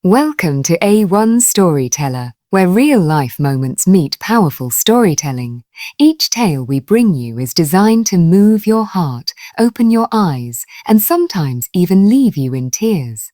Welcome to A1 Storyteller, where real-life moments meet powerful storytelling. Each tale we bring you is designed to move your heart, open your eyes, and sometimes even leave you in tears.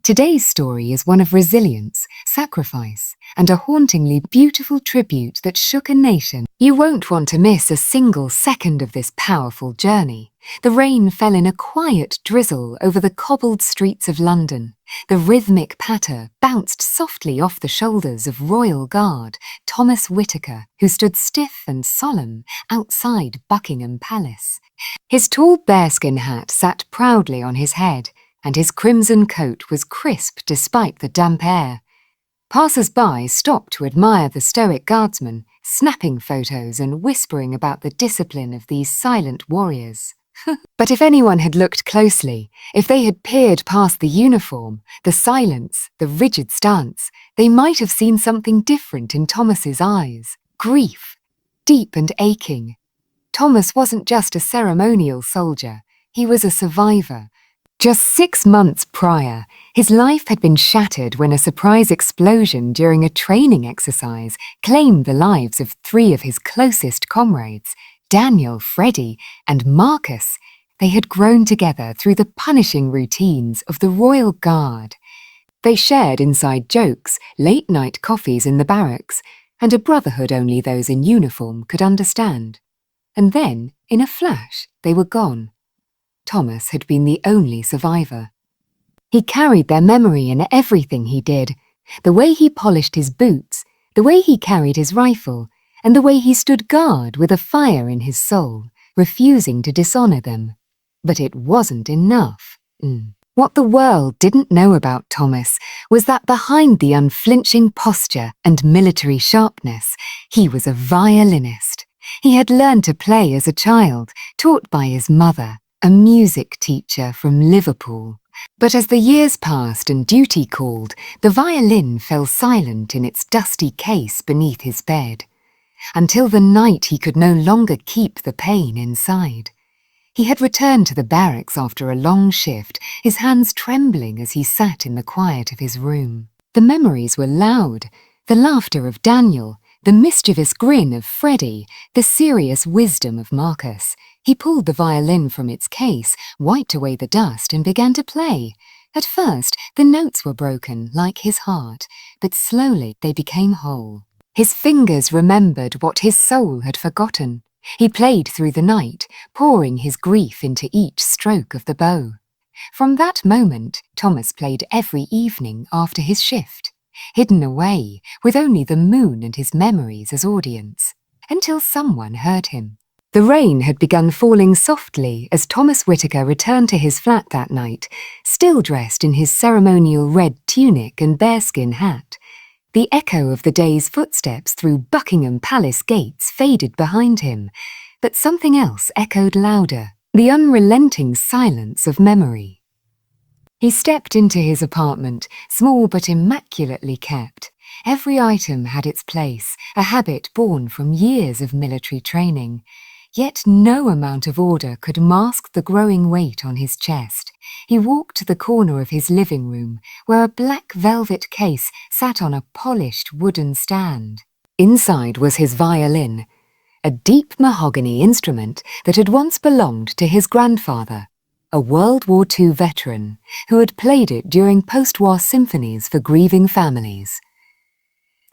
Today's story is one of resilience, sacrifice, and a hauntingly beautiful tribute that shook a nation. You won't want to miss a single second of this powerful journey. The rain fell in a quiet drizzle over the cobbled streets of London. The rhythmic patter bounced softly off the shoulders of Royal Guard Thomas Whitaker, who stood stiff and solemn outside Buckingham Palace. His tall bearskin hat sat proudly on his head, and his crimson coat was crisp despite the damp air. Passers-by stopped to admire the stoic guardsman, snapping photos and whispering about the discipline of these silent warriors. But if anyone had looked closely, if they had peered past the uniform, the silence, the rigid stance, they might have seen something different in Thomas's eyes. Grief, deep and aching. Thomas wasn't just a ceremonial soldier, he was a survivor. Just 6 months prior, his life had been shattered when a surprise explosion during a training exercise claimed the lives of 3 of his closest comrades, Daniel, Freddie, and Marcus. They had grown together through the punishing routines of the Royal Guard. They shared inside jokes, late-night coffees in the barracks, and a brotherhood only those in uniform could understand. And then, in a flash, they were gone. Thomas had been the only survivor. He carried their memory in everything he did, the way he polished his boots, the way he carried his rifle, and the way he stood guard with a fire in his soul, refusing to dishonor them. But it wasn't enough. What the world didn't know about Thomas was that behind the unflinching posture and military sharpness, he was a violinist. He had learned to play as a child, taught by his mother, a music teacher from Liverpool. But as the years passed and duty called, the violin fell silent in its dusty case beneath his bed, until the night he could no longer keep the pain inside. He had returned to the barracks after a long shift, his hands trembling as he sat in the quiet of his room. The memories were loud, the laughter of Daniel, the mischievous grin of Freddie, the serious wisdom of Marcus. He pulled the violin from its case, wiped away the dust, and began to play. At first, the notes were broken, like his heart, but slowly they became whole. His fingers remembered what his soul had forgotten. He played through the night, pouring his grief into each stroke of the bow. From that moment, Thomas played every evening after his shift, hidden away, with only the moon and his memories as audience, until someone heard him. The rain had begun falling softly as Thomas Whitaker returned to his flat that night, still dressed in his ceremonial red tunic and bearskin hat. The echo of the day's footsteps through Buckingham Palace gates faded behind him, but something else echoed louder, the unrelenting silence of memory. He stepped into his apartment, small but immaculately kept. Every item had its place, a habit born from years of military training. Yet no amount of order could mask the growing weight on his chest. He walked to the corner of his living room, where a black velvet case sat on a polished wooden stand. Inside was his violin, a deep mahogany instrument that had once belonged to his grandfather, a World War II veteran who had played it during post-war symphonies for grieving families.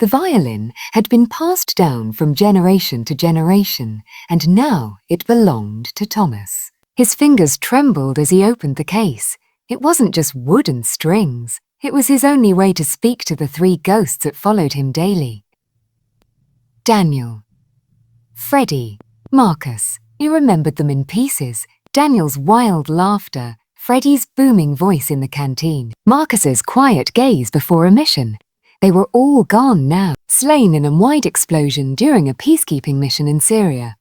The violin had been passed down from generation to generation, and now it belonged to Thomas. His fingers trembled as he opened the case. It wasn't just wood and strings. It was his only way to speak to the 3 ghosts that followed him daily. Daniel, Freddie, Marcus. He remembered them in pieces. Daniel's wild laughter, Freddie's booming voice in the canteen, Marcus's quiet gaze before a mission. They were all gone now, slain in a wide explosion during a peacekeeping mission in Syria.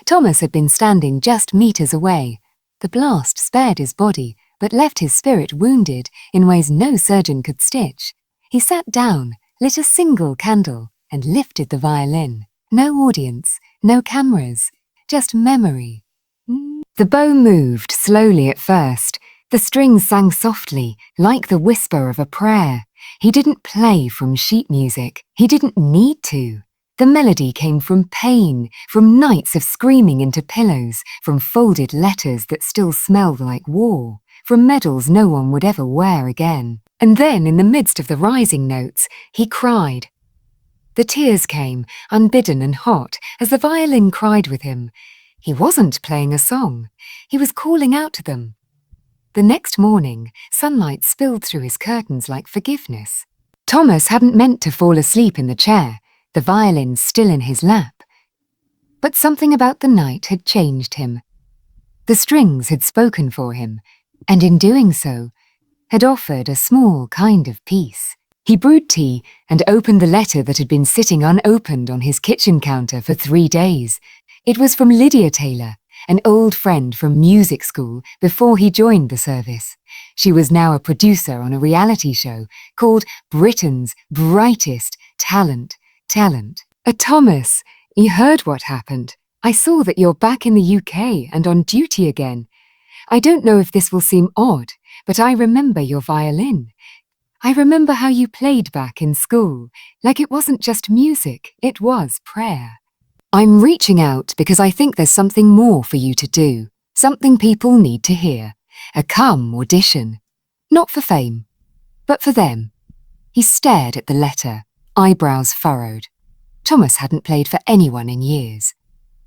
Thomas had been standing just meters away. The blast spared his body, but left his spirit wounded in ways no surgeon could stitch. He sat down, lit a single candle, and lifted the violin. No audience, no cameras, just memory. The bow moved slowly at first. The strings sang softly, like the whisper of a prayer. He didn't play from sheet music. He didn't need to. The melody came from pain, from nights of screaming into pillows, from folded letters that still smelled like war, from medals no one would ever wear again. And then, in the midst of the rising notes, he cried. The tears came, unbidden and hot, as the violin cried with him. He wasn't playing a song. He was calling out to them. The next morning, sunlight spilled through his curtains like forgiveness. Thomas hadn't meant to fall asleep in the chair, the violin still in his lap. But something about the night had changed him. The strings had spoken for him, and in doing so, had offered a small kind of peace. He brewed tea and opened the letter that had been sitting unopened on his kitchen counter for 3 days. It was from Lydia Taylor, an old friend from music school before he joined the service. She was now a producer on a reality show called Britain's Brightest Talent. Thomas, you heard what happened. I saw that you're back in the UK and on duty again. I don't know if this will seem odd, but I remember your violin. I remember how you played back in school, like it wasn't just music, it was prayer. I'm reaching out because I think there's something more for you to do, something people need to hear. A come audition. Not for fame, but for them. He stared at the letter, eyebrows furrowed. Thomas hadn't played for anyone in years.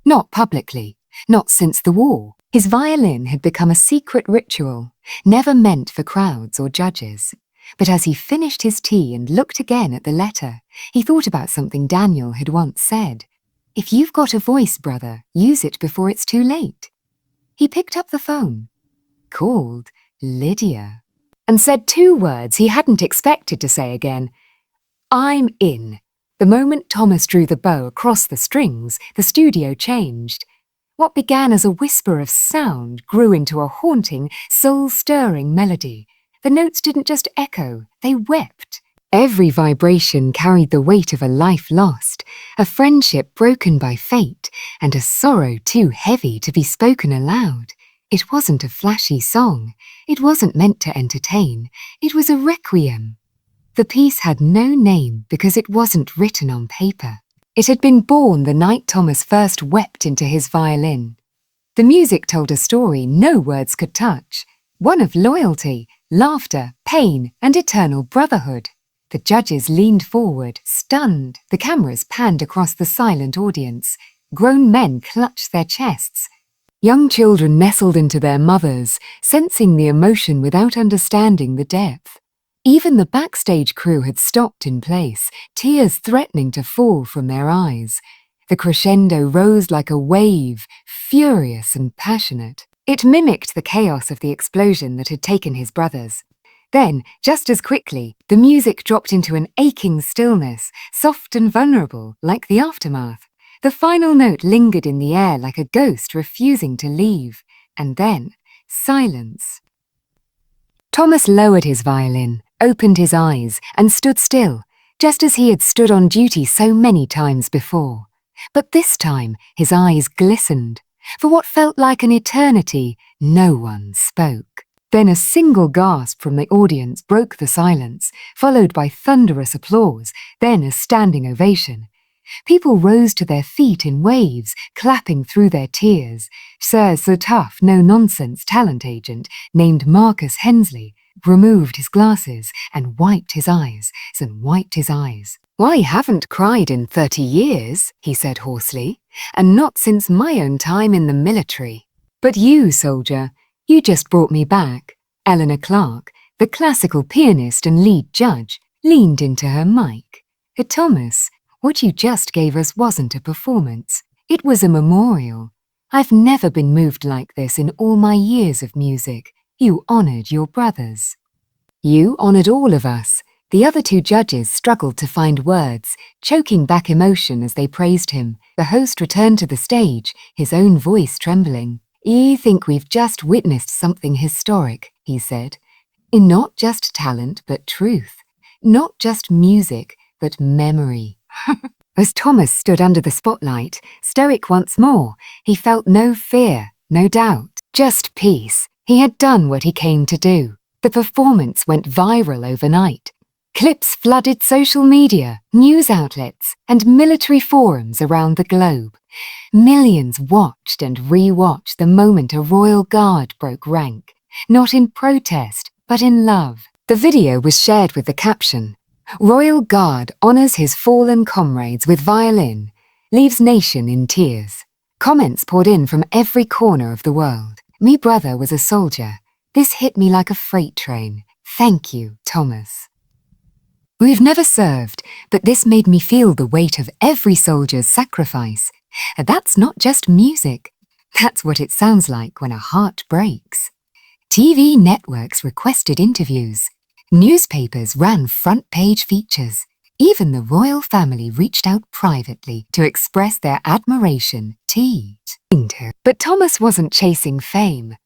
Not publicly, not since the war. His violin had become a secret ritual, never meant for crowds or judges. But as he finished his tea and looked again at the letter, he thought about something Daniel had once said. If you've got a voice, brother, use it before it's too late. He picked up the phone, called Lydia, and said 2 words he hadn't expected to say again. I'm in. The moment Thomas drew the bow across the strings, the studio changed. What began as a whisper of sound grew into a haunting, soul-stirring melody. The notes didn't just echo, they wept. Every vibration carried the weight of a life lost, a friendship broken by fate, and a sorrow too heavy to be spoken aloud. It wasn't a flashy song. It wasn't meant to entertain. It was a requiem. The piece had no name because it wasn't written on paper. It had been born the night Thomas first wept into his violin. The music told a story no words could touch, one of loyalty, laughter, pain, and eternal brotherhood. The judges leaned forward, stunned. The cameras panned across the silent audience. Grown men clutched their chests. Young children nestled into their mothers, sensing the emotion without understanding the depth. Even the backstage crew had stopped in place, tears threatening to fall from their eyes. The crescendo rose like a wave, furious and passionate. It mimicked the chaos of the explosion that had taken his brothers. Then, just as quickly, the music dropped into an aching stillness, soft and vulnerable, like the aftermath. The final note lingered in the air like a ghost refusing to leave. And then, silence. Thomas lowered his violin, opened his eyes, and stood still, just as he had stood on duty so many times before. But this time, his eyes glistened. For what felt like an eternity, no one spoke. Then a single gasp from the audience broke the silence, followed by thunderous applause, then a standing ovation. People rose to their feet in waves, clapping through their tears. Sir So Tough, no-nonsense talent agent, named Marcus Hensley, removed his glasses and wiped his eyes. "I haven't cried in 30 years, he said hoarsely, and not since my own time in the military. But you, soldier, you just brought me back." Eleanor Clark, the classical pianist and lead judge, leaned into her mic. "Thomas, what you just gave us wasn't a performance. It was a memorial. I've never been moved like this in all my years of music. You honored your brothers." "You honored all of us." The other 2 judges struggled to find words, choking back emotion as they praised him. The host returned to the stage, his own voice trembling. "I think we've just witnessed something historic," he said. "In not just talent, but truth. Not just music, but memory." As Thomas stood under the spotlight, stoic once more, he felt no fear, no doubt, just peace. He had done what he came to do. The performance went viral overnight. Clips flooded social media, news outlets, and military forums around the globe. Millions watched and re-watched the moment a royal guard broke rank, not in protest, but in love. The video was shared with the caption, "Royal Guard honors his fallen comrades with violin, leaves nation in tears." Comments poured in from every corner of the world. "Me brother was a soldier. This hit me like a freight train. Thank you, Thomas." We've never served, but this made me feel the weight of every soldier's sacrifice. And that's not just music. That's what it sounds like when a heart breaks. TV networks requested interviews. Newspapers ran front-page features. Even the royal family reached out privately to express their admiration. But Thomas wasn't chasing fame.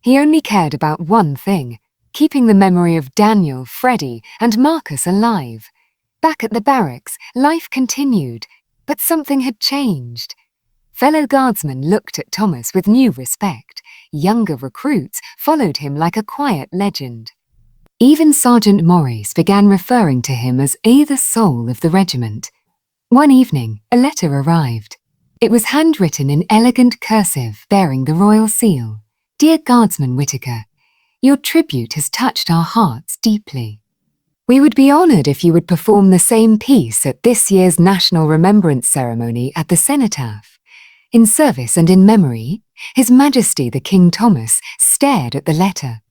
He only cared about one thing: keeping the memory of Daniel, Freddie, and Marcus alive. Back at the barracks, life continued, but something had changed. Fellow guardsmen looked at Thomas with new respect. Younger recruits followed him like a quiet legend. Even Sergeant Morris began referring to him as the soul of the regiment. One evening, a letter arrived. It was handwritten in elegant cursive bearing the royal seal. "Dear Guardsman Whitaker, your tribute has touched our hearts deeply. We would be honored if you would perform the same piece at this year's National Remembrance Ceremony at the Cenotaph. In service and in memory, His Majesty the King Thomas stared at the letter,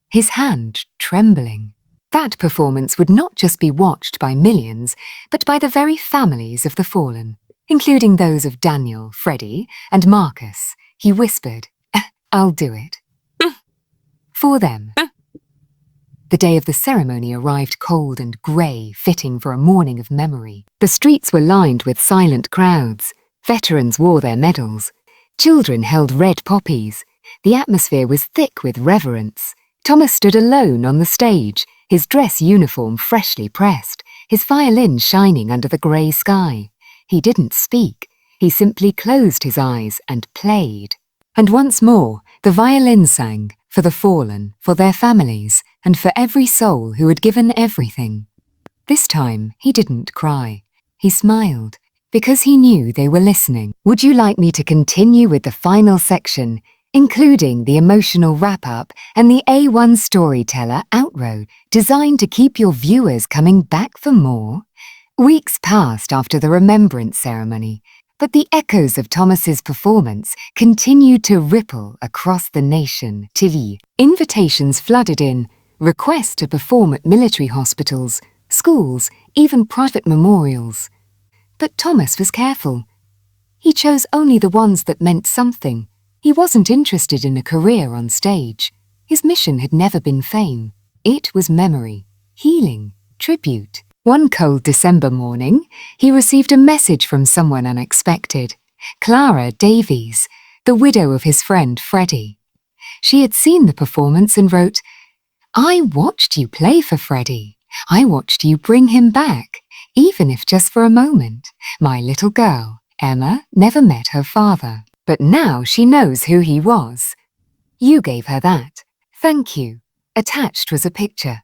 his hand trembling. That performance would not just be watched by millions, but by the very families of the fallen, including those of Daniel, Freddie, and Marcus. He whispered, "I'll do it." For them. The day of the ceremony arrived cold and grey, fitting for a morning of memory. The streets were lined with silent crowds. Veterans wore their medals. Children held red poppies. The atmosphere was thick with reverence. Thomas stood alone on the stage, his dress uniform freshly pressed, his violin shining under the grey sky. He didn't speak. He simply closed his eyes and played. And once more, the violin sang, for the fallen, for their families, and for every soul who had given everything. This time, he didn't cry. He smiled, because he knew they were listening. Would you like me to continue with the final section, including the emotional wrap-up and the A1 storyteller outro, designed to keep your viewers coming back for more? Weeks passed after the remembrance ceremony, but the echoes of Thomas's performance continued to ripple across the nation. Invitations flooded in, requests to perform at military hospitals, schools, even private memorials. But Thomas was careful. He chose only the ones that meant something. He wasn't interested in a career on stage. His mission had never been fame. It was memory, healing, tribute. One cold December morning, he received a message from someone unexpected. Clara Davies, the widow of his friend Freddie. She had seen the performance and wrote, "I watched you play for Freddie. I watched you bring him back, even if just for a moment. My little girl, Emma, never met her father, but now she knows who he was. You gave her that. Thank you." Attached was a picture.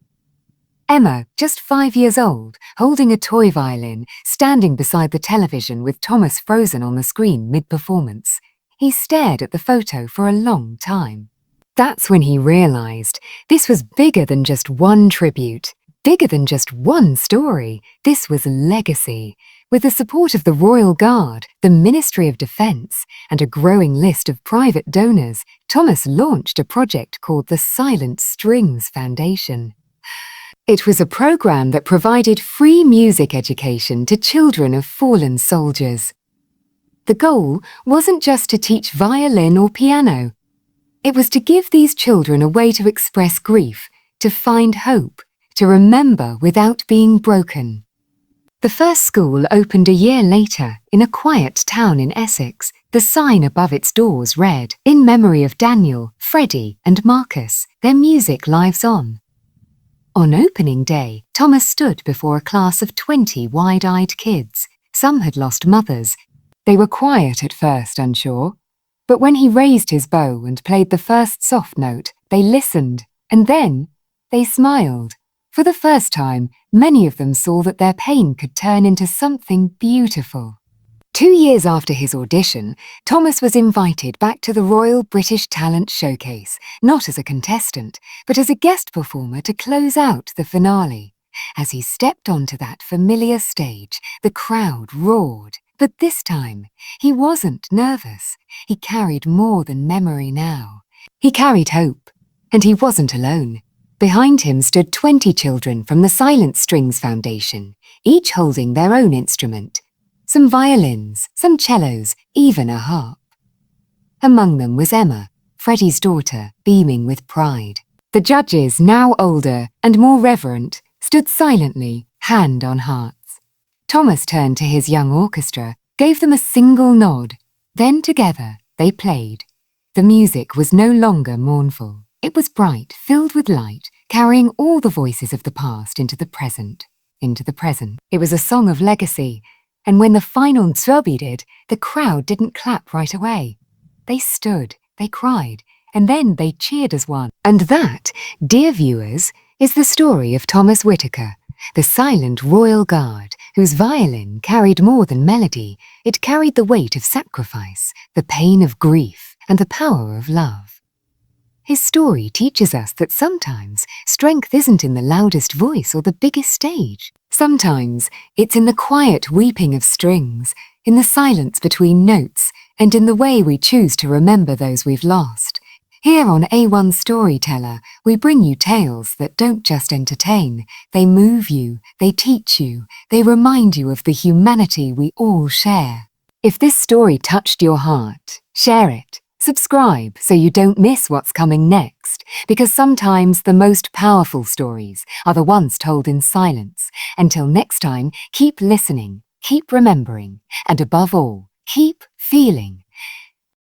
Emma, just 5 years old, holding a toy violin, standing beside the television with Thomas frozen on the screen mid-performance. He stared at the photo for a long time. That's when he realized this was bigger than just one tribute, bigger than just one story. This was legacy. With the support of the Royal Guard, the Ministry of Defence, and a growing list of private donors, Thomas launched a project called the Silent Strings Foundation. It was a program that provided free music education to children of fallen soldiers. The goal wasn't just to teach violin or piano. It was to give these children a way to express grief, to find hope, to remember without being broken. The first school opened a year later in a quiet town in Essex. The sign above its doors read, "In memory of Daniel, Freddie, and Marcus, their music lives on." On opening day, Thomas stood before a class of 20 wide-eyed kids. Some had lost mothers. They were quiet at first, unsure. But when he raised his bow and played the first soft note, they listened, and then they smiled. For the first time, many of them saw that their pain could turn into something beautiful. 2 years after his audition, Thomas was invited back to the Royal British Talent Showcase, not as a contestant, but as a guest performer to close out the finale. As he stepped onto that familiar stage, the crowd roared. But this time, he wasn't nervous. He carried more than memory now. He carried hope, and he wasn't alone. Behind him stood 20 children from the Silent Strings Foundation, each holding their own instrument. Some violins, some cellos, even a harp. Among them was Emma, Freddie's daughter, beaming with pride. The judges, now older and more reverent, stood silently, hand on hearts. Thomas turned to his young orchestra, gave them a single nod. Then together they played. The music was no longer mournful. It was bright, filled with light, carrying all the voices of the past into the present. It was a song of legacy, and when the final Nzrobi did, the crowd didn't clap right away. They stood, they cried, and then they cheered as one. And that, dear viewers, is the story of Thomas Whitaker, the silent royal guard whose violin carried more than melody. It carried the weight of sacrifice, the pain of grief, and the power of love. His story teaches us that sometimes strength isn't in the loudest voice or the biggest stage. Sometimes it's in the quiet weeping of strings, in the silence between notes, and in the way we choose to remember those we've lost. Here on A1 Storyteller, we bring you tales that don't just entertain. They move you, they teach you, they remind you of the humanity we all share. If this story touched your heart, share it. Subscribe so you don't miss what's coming next, because sometimes the most powerful stories are the ones told in silence. Until next time, keep listening, keep remembering, and above all, keep feeling.